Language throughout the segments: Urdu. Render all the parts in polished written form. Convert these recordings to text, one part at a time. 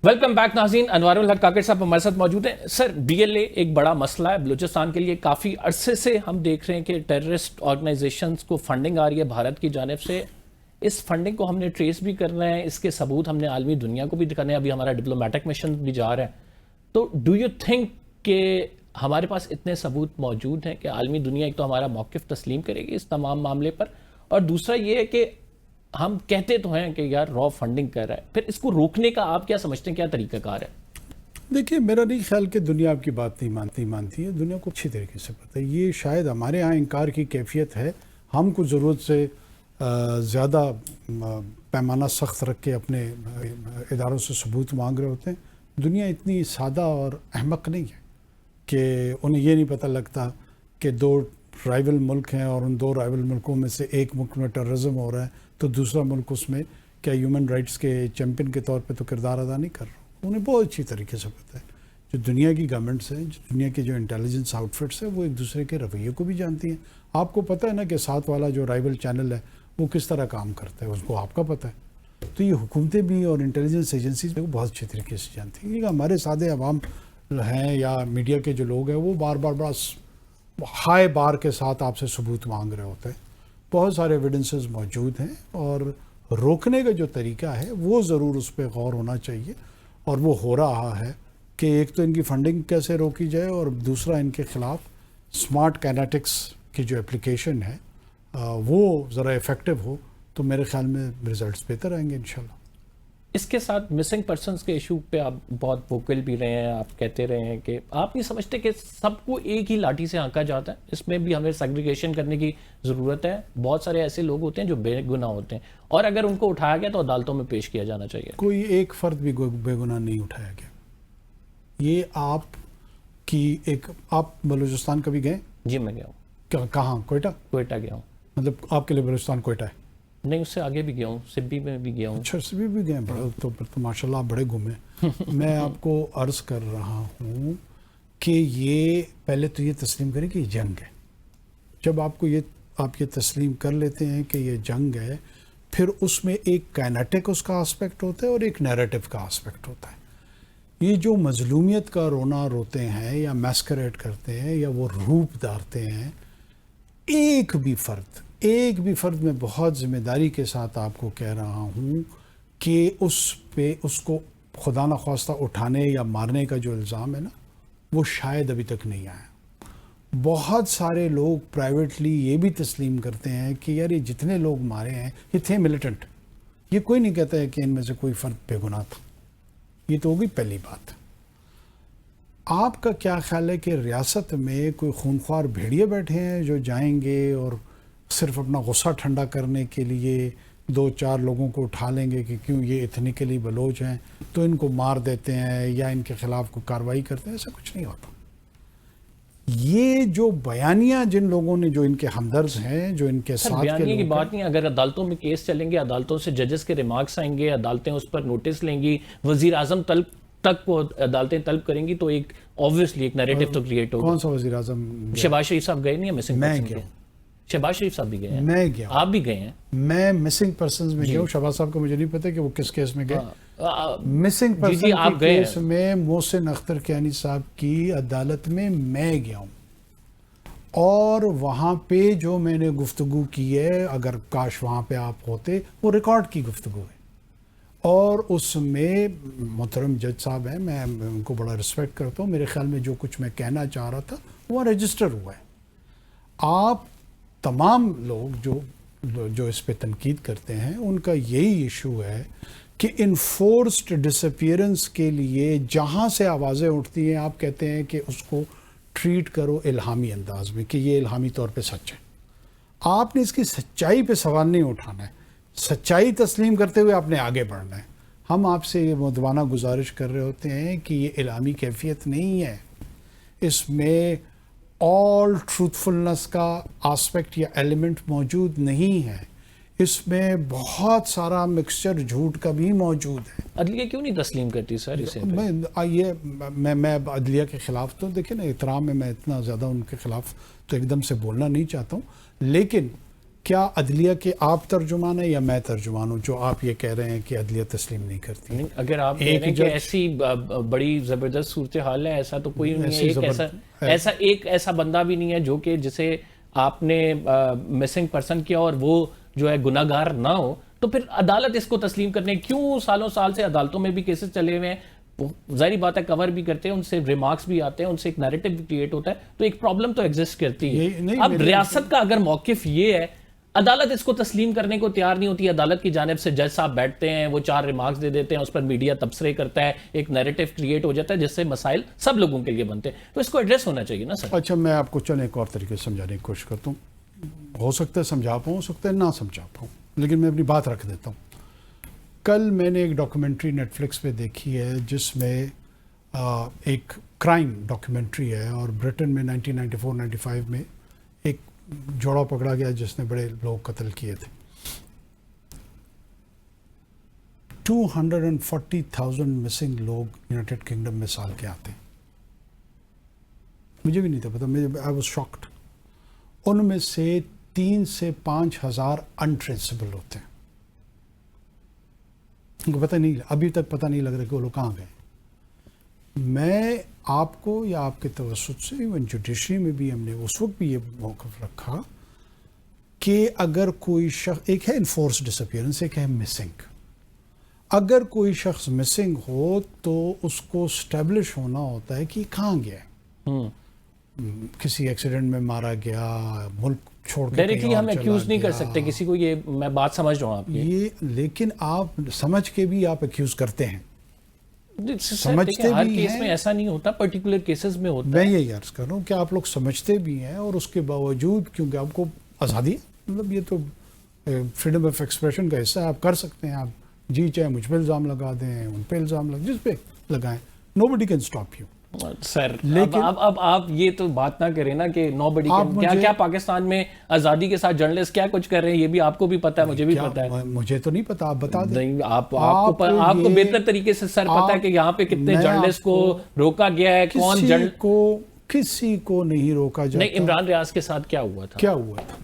ویلکم بیک ناظرین. انوار الحق کاکڑ صاحب ہمارے ساتھ موجود ہیں. سر DLA ایک بڑا مسئلہ ہے بلوچستان کے لیے. کافی عرصے سے ہم دیکھ رہے ہیں کہ ٹیررسٹ آرگنائزیشنز کو فنڈنگ آ رہی ہے بھارت کی جانب سے. اس فنڈنگ کو ہم نے ٹریس بھی کرنا ہے, اس کے ثبوت ہم نے عالمی دنیا کو بھی دکھانے ہیں. ابھی ہمارا ڈپلومیٹک مشن بھی جا رہا ہے. تو ڈو یو تھنک کہ ہمارے پاس اتنے ثبوت موجود ہیں کہ عالمی دنیا ایک تو ہمارا موقف تسلیم کرے گی اس تمام معاملے پر, اور دوسرا یہ ہے کہ ہم کہتے تو ہیں کہ یار را فنڈنگ کر رہا ہے, پھر اس کو روکنے کا آپ کیا سمجھتے ہیں, کیا طریقہ کار ہے؟ دیکھیے, میرا نہیں خیال کہ دنیا آپ کی بات نہیں مانتی ہے. دنیا کو اچھی طریقے سے پتہ ہے. یہ شاید ہمارے ہاں انکار کی کیفیت ہے. ہم کو ضرورت سے زیادہ پیمانہ سخت رکھ کے اپنے اداروں سے ثبوت مانگ رہے ہوتے ہیں. دنیا اتنی سادہ اور احمق نہیں ہے کہ انہیں یہ نہیں پتہ لگتا کہ دو رائیول ملک ہیں اور ان دو رائیول ملکوں میں سے ایک ملک میں ٹیررزم ہو رہا ہے تو دوسرا ملک اس میں کیا ہیومن رائٹس کے چیمپئن کے طور پہ تو کردار ادا نہیں کر رہا. انہیں بہت اچھی طریقے سے پتہ ہے. جو دنیا کی گورنمنٹس ہیں, جو دنیا کے جو انٹیلیجنس آؤٹ فٹس ہیں, وہ ایک دوسرے کے رویے کو بھی جانتی ہیں. آپ کو پتہ ہے نا کہ ساتھ والا جو رائیول چینل ہے وہ کس طرح کام کرتا ہے, اس کو آپ کا پتہ ہے. تو یہ حکومتیں بھی اور انٹیلیجنس ایجنسیز بھی بہت اچھی طریقے سے جانتی ہیں. ہمارے سادے عوام ہیں یا میڈیا کے جو لوگ ہیں وہ بار بار بڑا ہائی بار کے ساتھ آپ سے ثبوت مانگ رہے ہوتے ہیں. بہت سارے ایویڈنسز موجود ہیں اور روکنے کا جو طریقہ ہے وہ ضرور اس پہ غور ہونا چاہیے, اور وہ ہو رہا ہے کہ ایک تو ان کی فنڈنگ کیسے روکی جائے اور دوسرا ان کے خلاف سمارٹ کینیٹکس کی جو اپلیکیشن ہے وہ ذرا افیکٹو ہو تو میرے خیال میں رزلٹس بہتر آئیں گے انشاءاللہ. اس کے ساتھ مسنگ پرسنز کے ایشو پہ آپ بہت ووکل بھی رہے ہیں. آپ کہتے رہے ہیں کہ آپ نہیں سمجھتے کہ سب کو ایک ہی لاٹھی سے ہانکا جاتا ہے. اس میں بھی ہمیں سیگریگیشن کرنے کی ضرورت ہے. بہت سارے ایسے لوگ ہوتے ہیں جو بے گناہ ہوتے ہیں, اور اگر ان کو اٹھایا گیا تو عدالتوں میں پیش کیا جانا چاہیے. کوئی ایک فرد بھی بے گناہ نہیں اٹھایا گیا. یہ آپ کی ایک, آپ بلوچستان کبھی گئے؟ جی میں گیا ہوں. کہاں؟ کوئٹہ گیا ہوں. مطلب آپ کے لیے بلوچستان کوئٹہ ہے؟ نہیں, اس سے آگے بھی گیا ہوں, سبی میں بھی گیا ہوں. اچھا, سبی بھی گئے ہیں. تو ماشاء اللہ آپ بڑے گھومے. میں آپ کو عرض کر رہا ہوں کہ یہ پہلے تو یہ تسلیم کریں کہ یہ جنگ ہے. جب آپ یہ تسلیم کر لیتے ہیں کہ یہ جنگ ہے, پھر اس میں ایک کائنیٹک اس کا آسپیکٹ ہوتا ہے اور ایک نیریٹو کا آسپیکٹ ہوتا ہے. یہ جو مظلومیت کا رونا روتے ہیں یا میسکریٹ کرتے ہیں یا وہ روپ دھارتے ہیں, ایک بھی فرد میں بہت ذمہ داری کے ساتھ آپ کو کہہ رہا ہوں کہ اس کو خدا نخواستہ اٹھانے یا مارنے کا جو الزام ہے نا, وہ شاید ابھی تک نہیں آیا. بہت سارے لوگ پرائیویٹلی یہ بھی تسلیم کرتے ہیں کہ یار یہ جتنے لوگ مارے ہیں یہ تھے ملیٹنٹ. یہ کوئی نہیں کہتا ہے کہ ان میں سے کوئی فرد بے گناہ تھا. یہ تو ہوگی پہلی بات. آپ کا کیا خیال ہے کہ ریاست میں کوئی خونخوار بھیڑیے بیٹھے ہیں جو جائیں گے اور صرف اپنا غصہ ٹھنڈا کرنے کے لیے 2-4 لوگوں کو اٹھا لیں گے کہ کیوں یہ ایتھنیکلی بلوچ ہیں تو ان کو مار دیتے ہیں یا ان کے خلاف کوئی کارروائی کرتے ہیں؟ ایسا کچھ نہیں ہوتا. یہ جو بیانیہ جن لوگوں نے, جو ان کے ہمدرد ہیں, جو ان کے ساتھ کے بیانیے کی بات نہیں. اگر عدالتوں میں کیس چلیں گے, عدالتوں سے ججز کے ریمارکس آئیں گے, عدالتیں اس پر نوٹس لیں گی, وزیر اعظم تک کو عدالتیں طلب کریں گی, تو ایک obviously ایک نیریٹو تو کریٹ ہوگا. کون سا وزیر اعظم؟ شہباز شریف صاحب گئے نہیں ہیں مسنگ پرسن کے؟ شہباز شریف صاحب بھی گئے ہیں. میں گیا. آپ بھی گئے ہیں؟ میں مسنگ پرسنز میں گیا ہوں. شہباز صاحب کو مجھے نہیں پتا کہ وہ کس کیس میں گئے. مسنگ پرسن کے کیس میں محسن اختر کیانی صاحب کی عدالت میں گیا ہوں, اور وہاں پہ جو میں نے گفتگو کی ہے, اگر کاش وہاں پہ آپ ہوتے, وہ ریکارڈ کی گفتگو ہے, اور اس میں محترم جج صاحب ہیں, میں ان کو بڑا رسپیکٹ کرتا ہوں. میرے خیال میں جو کچھ میں کہنا چاہ رہا تھا وہ رجسٹر ہوا ہے. آپ تمام لوگ جو اس پہ تنقید کرتے ہیں ان کا یہی ایشو ہے کہ انفورسڈ ڈس اپیئرنس کے لیے جہاں سے آوازیں اٹھتی ہیں آپ کہتے ہیں کہ اس کو ٹریٹ کرو الہامی انداز میں کہ یہ الہامی طور پہ سچ ہے. آپ نے اس کی سچائی پہ سوال نہیں اٹھانا ہے, سچائی تسلیم کرتے ہوئے آپ نے آگے بڑھنا ہے. ہم آپ سے یہ مؤدبانہ گزارش کر رہے ہوتے ہیں کہ یہ الہامی کیفیت نہیں ہے. اس میں آل ٹروتھفلنس کا آسپیکٹ یا ایلیمنٹ موجود نہیں ہے. اس میں بہت سارا مکسچر جھوٹ کا بھی موجود ہے. عدلیہ کیوں نہیں تسلیم کرتی سر اسے؟ میں عدلیہ کے خلاف تو دیکھیں نا, احترام میں اتنا زیادہ ان کے خلاف تو ایک دم سے بولنا نہیں چاہتا ہوں, لیکن کیا عدلیہ کے آپ ترجمان ہیں یا میں ترجمان ہوں جو آپ یہ کہہ رہے ہیں کہ عدلیہ تسلیم نہیں کرتی؟ اگر آپ کہہ رہے ہیں کہ ایسی بڑی زبردست صورتحال ہے، ایسا تو کوئی نہیں ہے، ایک ایسا بندہ بھی نہیں ہے جو کہ جسے آپ نے مسنگ پرسن کیا اور وہ جو ہے گناہ گار نہ ہو، تو پھر عدالت اس کو تسلیم کرنے کیوں سالوں سال سے عدالتوں میں بھی کیسز چلے ہوئے ہیں، ظاہری بات ہے کور بھی کرتے ہیں، ان سے ریمارکس بھی آتے ہیں، ان سے ایک نیریٹو بھی کریٹ ہوتا ہے، تو ایک پرابلم تو ایگزسٹ کرتی ہے۔ اب ریاست کا اگر موقف یہ ہے، عدالت اس کو تسلیم کرنے کو تیار نہیں ہوتی، عدالت کی جانب سے جج صاحب بیٹھتے ہیں، وہ 4 ریمارکس دے دیتے ہیں، اس پر میڈیا تبصرے کرتا ہے، ایک نیریٹو کریٹ ہو جاتا ہے جس سے مسائل سب لوگوں کے لیے بنتے ہیں، تو اس کو ایڈریس ہونا چاہیے نا سر۔ اچھا میں آپ کو چلیں ایک اور طریقے سے سمجھانے کی کوشش کرتا ہوں، ہو سکتا ہے سمجھا پاؤں، ہو سکتا ہے نہ سمجھا پاؤں، لیکن میں اپنی بات رکھ دیتا ہوں۔ کل میں نے ایک ڈاکومنٹری نیٹ فلکس پہ دیکھی ہے جس میں ایک کرائم ڈاکومنٹری ہے، اور برٹن میں 1994-95 میں ایک جوڑا پکڑا گیا جس نے بڑے لوگ قتل کیے تھے۔ 240,000 مسنگ لوگ یونائٹڈ کنگڈم میں سال کے آتے ہیں، مجھے بھی نہیں تھا پتا، آئی واز شاکڈ۔ ان میں سے 3 سے 5 ہزار انٹریسیبل ہوتے ہیں، ان کو پتہ نہیں، ابھی تک پتہ نہیں لگ رہا کہ وہ لوگ کہاں گئے۔ میں آپ کو یا آپ کے توسط سے ایون جوڈیشری میں بھی ہم نے اس وقت بھی یہ موقف رکھا کہ اگر کوئی شخص، ایک ہے انفورس ڈس اپیئرنس، ایک ہے مسنگ، اگر کوئی شخص مسنگ ہو تو اس کو اسٹیبلش ہونا ہوتا ہے کہ کہاں گیا ہے، کسی ایکسیڈنٹ میں مارا گیا، ملک چھوڑ کے ڈائریکٹلی ہم ایکیوز نہیں کر سکتے کسی کو، یہ میں بات سمجھ رہا ہوں آپ کی، یہ لیکن آپ سمجھ کے بھی آپ ایکیوز کرتے ہیں، سمجھتے ہر کیس میں ایسا نہیں ہوتا، پرٹیکولر کیسز میں ہوتا ہے۔ میں یہی عرض کر رہا ہوں کہ آپ لوگ سمجھتے بھی ہیں اور اس کے باوجود، کیونکہ آپ کو آزادی ہے، مطلب یہ تو فریڈم آف ایکسپریشن کا حصہ ہے، آپ کر سکتے ہیں، آپ جی چاہے مجھ پہ الزام لگا دیں، ان پہ الزام جس پہ لگائیں، nobody can stop you۔ سر اب آپ یہ تو بات نہ کریں نا کہ نو بڈی کیا پاکستان میں آزادی کے ساتھ جرنلسٹ کیا کچھ کر رہے ہیں، یہ بھی آپ کو بھی پتا ہے، مجھے بھی پتا ہے۔ مجھے تو نہیں پتا، آپ بتا دیں۔ نہیں، آپ کو بہتر طریقے سے سر پتا ہے کہ یہاں پہ کتنے جرنلسٹ کو روکا گیا ہے، کون کسی کو نہیں روکا جاتا۔ نہیں، عمران ریاض کے ساتھ کیا ہوا تھا؟ کیا ہوا تھا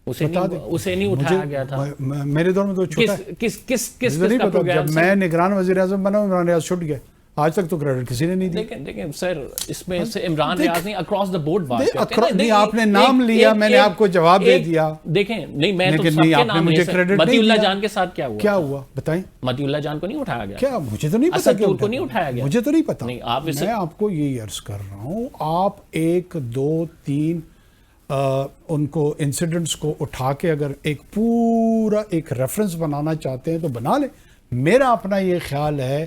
اسے نہیں اٹھایا گیا تھا؟ میرے دور میں تو چھوٹا کس نہیں پتا، جب میں نگران وزیر اعظم بنا عمران ریاض چھوٹ گیا، آج تک تو کریڈٹ کسی نے نہیں دیا۔ دیکھیں سر، اس میں سے عمران ریاض نہیں، اکراس دا بورڈ بات کرتے ہیں۔ نہیں، آپ نے نام لیا، میں نے آپ کو جواب دے دیا۔ دیکھیں نہیں، میں تو سب کے نام لے سکتا۔ متی اللہ جان کے ساتھ کیا ہوا؟ کیا ہوا بتائیں؟ متی اللہ جان کو نہیں اٹھایا گیا؟ کیا مجھے تو نہیں پتا، اسد کو نہیں اٹھایا گیا؟ مجھے تو نہیں پتا۔ میں آپ کو یہی عرض کر رہا ہوں، آپ 1 2 3 ان کو انسیڈنٹس کو اٹھا کے اگر ایک پورا ایک ریفرنس بنانا چاہتے ہیں تو بنا لیں۔ میرا اپنا یہ خیال ہے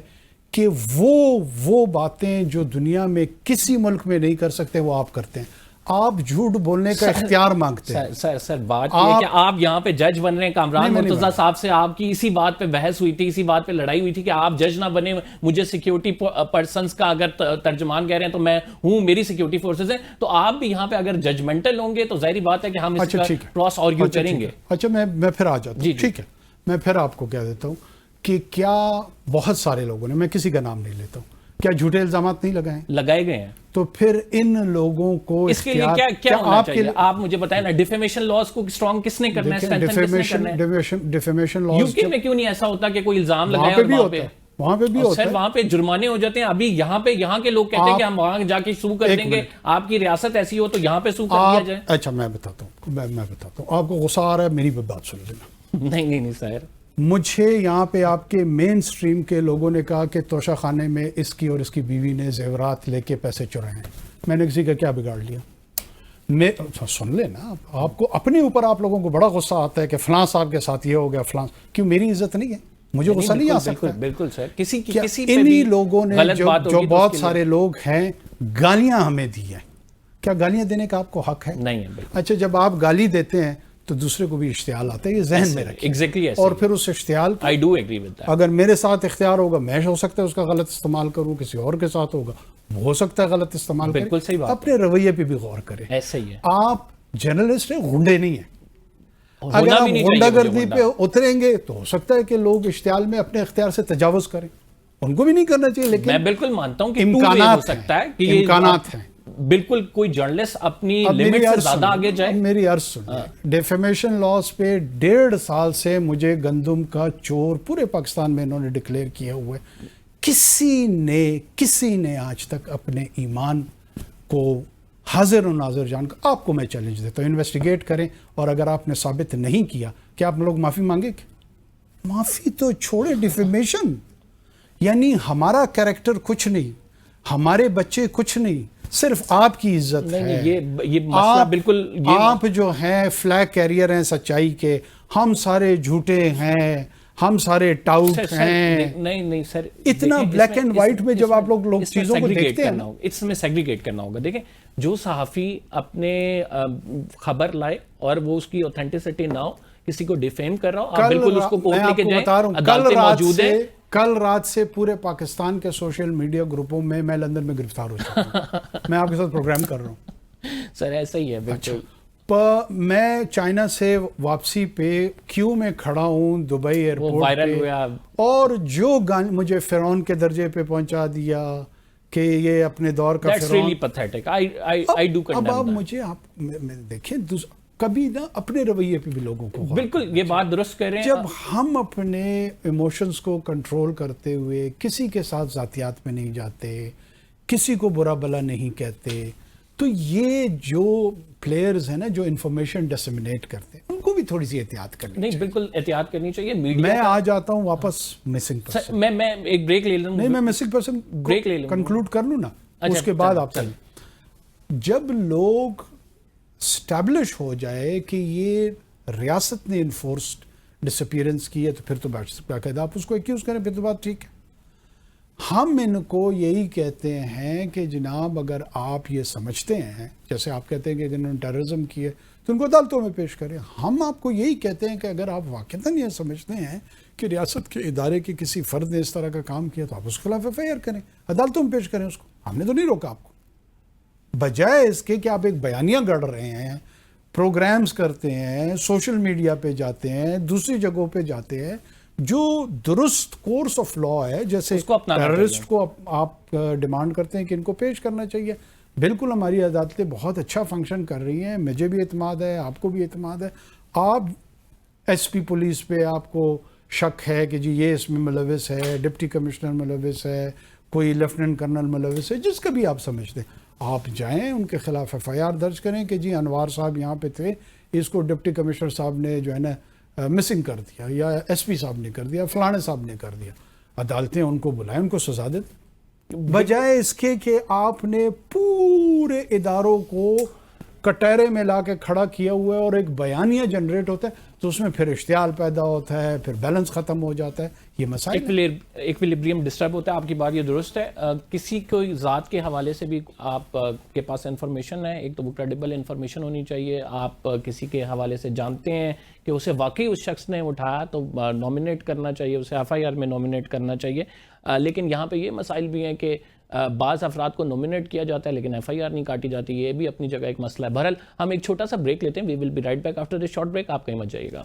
کہ وہ باتیں جو دنیا میں کسی ملک میں نہیں کر سکتے وہ آپ کرتے ہیں۔ آپ جھوٹ بولنے کا اختیار مانگتے ہیں۔ سر بات یہ کہ آپ یہاں پہ جج بن رہے ہیں، کامران مرتضیٰ صاحب سے آپ کی اسی بات پہ بحث ہوئی تھی، اسی بات پہ لڑائی ہوئی تھی کہ آپ جج نہ بنے، مجھے سیکیورٹی پرسنز کا اگر ترجمان کہہ رہے ہیں تو میں ہوں، میری سیکیورٹی فورسز ہیں، تو آپ بھی یہاں پہ اگر ججمنٹل ہوں گے تو ظاہری بات ہے کہ ہم اس کا کراس آرگیو کریں گے۔ اچھا میں پھر آ جاتا ہوں، ٹھیک ہے، میں پھر آپ کو کہہ دیتا ہوں کہ کیا بہت سارے لوگوں نے، میں کسی کا نام نہیں لیتا ہوں، کیا جھوٹے الزامات نہیں لگائے گئے ہیں؟ تو پھر ان لوگوں کو اس کے لیے کیا ہونا چاہیے؟ آپ مجھے بتائیں نا، ڈیفیمیشن لاز کو اسٹرانگ کس نے کرنا ہے؟ ڈیفیمیشن لاز یوکے میں کیوں نہیں ایسا ہوتا کہ کوئی الزام لگائے اور وہاں پہ بھی ہوتا ہے، وہاں پہ جرمانے ہو جاتے ہیں؟ ابھی یہاں کے لوگ کہتے ہیں کہ ہم وہاں جا کے سو کر دیں گے، آپ کی ریاست ایسی ہو تو یہاں پہ سو کر دیا جائے۔ اچھا میں بتاتا ہوں، آپ کو غصہ آ رہا ہے، میری بات سن لینا۔ نہیں سر، مجھے یہاں پہ آپ کے مین سٹریم کے لوگوں نے کہا کہ توشہ خانے میں اس کی اور اس کی بیوی نے زیورات لے کے پیسے چرائے ہیں، میں نے کسی کا کیا بگاڑ لیا؟ میں سن لیں نا، آپ کو اپنے اوپر آپ لوگوں کو بڑا غصہ آتا ہے کہ فلاں صاحب کے ساتھ یہ ہو گیا، فلاں، کیوں میری عزت نہیں ہے؟ مجھے غصہ نہیں آ سکتا؟ بالکل سر، کسی انہی لوگوں نے جو بہت سارے لوگ ہیں گالیاں ہمیں دی ہیں، کیا گالیاں دینے کا آپ کو حق ہے؟ نہیں ہے۔ اچھا، جب آپ گالی دیتے ہیں تو دوسرے کو بھی اشتعال آتا ہے، یہ ذہن میں رکھیں۔ ایگزیکٹلی، اور پھر اس اشتعال I do agree with that۔ اگر میرے ساتھ اختیار ہوگا، میں ہو سکتا ہے اس کا غلط استعمال کروں، کسی اور کے ساتھ ہوگا ہو سکتا ہے غلط استعمال کریں۔ بالکل صحیح بات، اپنے رویے پہ بھی غور کریں۔ ایسا ہی ہے، آپ جرنلسٹ ہیں، غنڈے نہیں ہیں۔ اگر آپ غنڈہ گردی پہ اتریں گے تو ہو سکتا ہے کہ لوگ اشتعال میں اپنے اختیار سے تجاوز کریں، ان کو بھی نہیں کرنا چاہیے، لیکن میں بالکل مانتا ہوں کہ امکانات ہیں، بالکل کوئی جرنلسٹ اپنی اب لمٹ میری سے عرض زیادہ سنیں، آگے جائے. اب میری عرض سنیں، ڈیفیمیشن لاس پہ 1.5 سال سے مجھے گندم کا چور پورے پاکستان میں انہوں نے ڈکلیئر کیا ہوا ہے. کسی نے آج تک اپنے ایمان کو حاضر و ناظر جان کر، آپ کو میں چیلنج دیتا ہوں، انویسٹیگیٹ کریں، اور اگر آپ نے ثابت نہیں کیا کہ آپ لوگ معافی مانگے گے؟ معافی تو چھوڑے، ڈیفیمیشن یعنی ہمارا کریکٹر کچھ نہیں، ہمارے بچے کچھ نہیں، صرف آپ کی عزت ہے. یہ مسئلہ بالکل آپ جو ہیں فلیگ کیریئر ہیں سچائی کے، ہم سارے جھوٹے ہیں، ہم سارے ٹاؤٹ ہیں. نہیں سر، اتنا بلیک اینڈ وائٹ میں جب آپ لوگ چیزوں کو دیکھتے ہیں، اس میں سیگریگیٹ کرنا ہوگا. دیکھیں، جو صحافی اپنے خبر لائے اور وہ اس کی اوتھینٹسٹی نہ ہو، کسی کو ڈیفیم کر رہا ہو، آپ بالکل اس کو کورٹ لے کے جائیں، عدالتیں موجود ہیں. کل رات سے پورے پاکستان کے سوشل میڈیا گروپوں میں لندن میں گرفتار ہو چکا ہوں. میں آپ کے ساتھ پروگرام کر رہا ہوں. سر ایسا ہی ہے بالکل. میں چائنا سے واپسی پہ کیوں میں کھڑا ہوں دبئی ایئرپورٹ وائرل پہ، ہوا، اور جو مجھے فرعون کے درجے پہ پہنچا دیا کہ یہ اپنے دور کا That's really pathetic. I do condemn اب آپ that. مجھے دیکھیں، کبھی نا اپنے رویے پہ بھی لوگوں کو بالکل یہ بات درست کہہ رہے ہیں. جب ہم اپنے ایموشنز کو کنٹرول کرتے ہوئے کسی کے ساتھ ذاتیات میں نہیں جاتے، کسی کو برا بلا نہیں کہتے، تو یہ جو پلیئرز ہیں نا جو انفارمیشن ڈسمینیٹ کرتے ہیں، ان کو بھی تھوڑی سی احتیاط کرنی نہیں، بالکل احتیاط کرنی چاہیے. میڈیا میں آ جاتا ہوں واپس مسنگ پرسن. میں ایک بریک لے لوں. نہیں، میں مسنگ پرسن بریک لے لوں، کنکلوڈ کر لوں نا، اس کے بعد آپ چلیں. جب لوگ اسٹیبلش ہو جائے کہ یہ ریاست نے انفورسڈ ڈسپیئرنس کی ہے، تو پھر تو باقاعدہ آپ اس کو ایکیوز کریں، پھر تو بات ٹھیک ہے. ہم ان کو یہی کہتے ہیں کہ جناب اگر آپ یہ سمجھتے ہیں، جیسے آپ کہتے ہیں کہ انہوں نے ٹیررزم کی ہے تو ان کو عدالتوں میں پیش کریں. ہم آپ کو یہی کہتے ہیں کہ اگر آپ واقعتاً یہ سمجھتے ہیں کہ ریاست کے ادارے کے کسی فرد نے اس طرح کا کام کیا، تو آپ اس کے خلاف ایف آئی آر کریں، عدالتوں میں پیش کریں اس کو. ہم نے تو نہیں روکا آپ کو. بجائے اس کے کہ آپ ایک بیانیہ گڑھ رہے ہیں، پروگرامز کرتے ہیں، سوشل میڈیا پہ جاتے ہیں، دوسری جگہوں پہ جاتے ہیں، جو درست کورس آف لا ہے، جیسے ٹیررسٹ کو آپ ڈیمانڈ کرتے ہیں کہ ان کو پیش کرنا چاہیے. بالکل ہماری عدالتیں بہت اچھا فنکشن کر رہی ہیں، مجھے بھی اعتماد ہے، آپ کو بھی اعتماد ہے. آپ ایس پی پولیس پہ آپ کو شک ہے کہ جی یہ اس میں ملوث ہے، ڈپٹی کمشنر ملوث ہے، کوئی لیفٹیننٹ کرنل ملوث ہے، جس کا بھی آپ سمجھتے ہیں، آپ جائیں ان کے خلاف ایف آئی آر درج کریں کہ جی انوار صاحب یہاں پہ تھے، اس کو ڈپٹی کمشنر صاحب نے جو ہے نا مسنگ کر دیا، یا ایس پی صاحب نے کر دیا، فلانے صاحب نے کر دیا. عدالتیں ان کو بلائیں، ان کو سزا دیں، بجائے اس کے کہ آپ نے پورے اداروں کو کٹہرے میں لا کے کھڑا کیا ہوا ہے اور ایک بیانیہ جنریٹ ہوتا ہے، تو اس میں پھر اشتعال پیدا ہوتا ہے، پھر بیلنس ختم ہو جاتا ہے. یہ مسائل ایکویلیبریم ڈسٹرب ہوتا ہے. آپ کی بات یہ درست ہے. کسی کوئی ذات کے حوالے سے بھی آپ کے پاس انفارمیشن ہے، ایک تو وہ کریڈیبل انفارمیشن ہونی چاہیے. آپ کسی کے حوالے سے جانتے ہیں کہ اسے واقعی اس شخص نے اٹھایا تو نومینیٹ کرنا چاہیے، اسے ایف آئی آر میں نومینیٹ کرنا چاہیے. لیکن یہاں پہ یہ مسائل بھی ہیں کہ بعض افراد کو نومینیٹ کیا جاتا ہے لیکن ایف آئی آر نہیں کاٹی جاتی. یہ بھی اپنی جگہ ایک مسئلہ ہے. بہرحال ہم ایک چھوٹا سا بریک لیتے ہیں. We will be right back after this short break. آپ کہیں مت جائیے گا.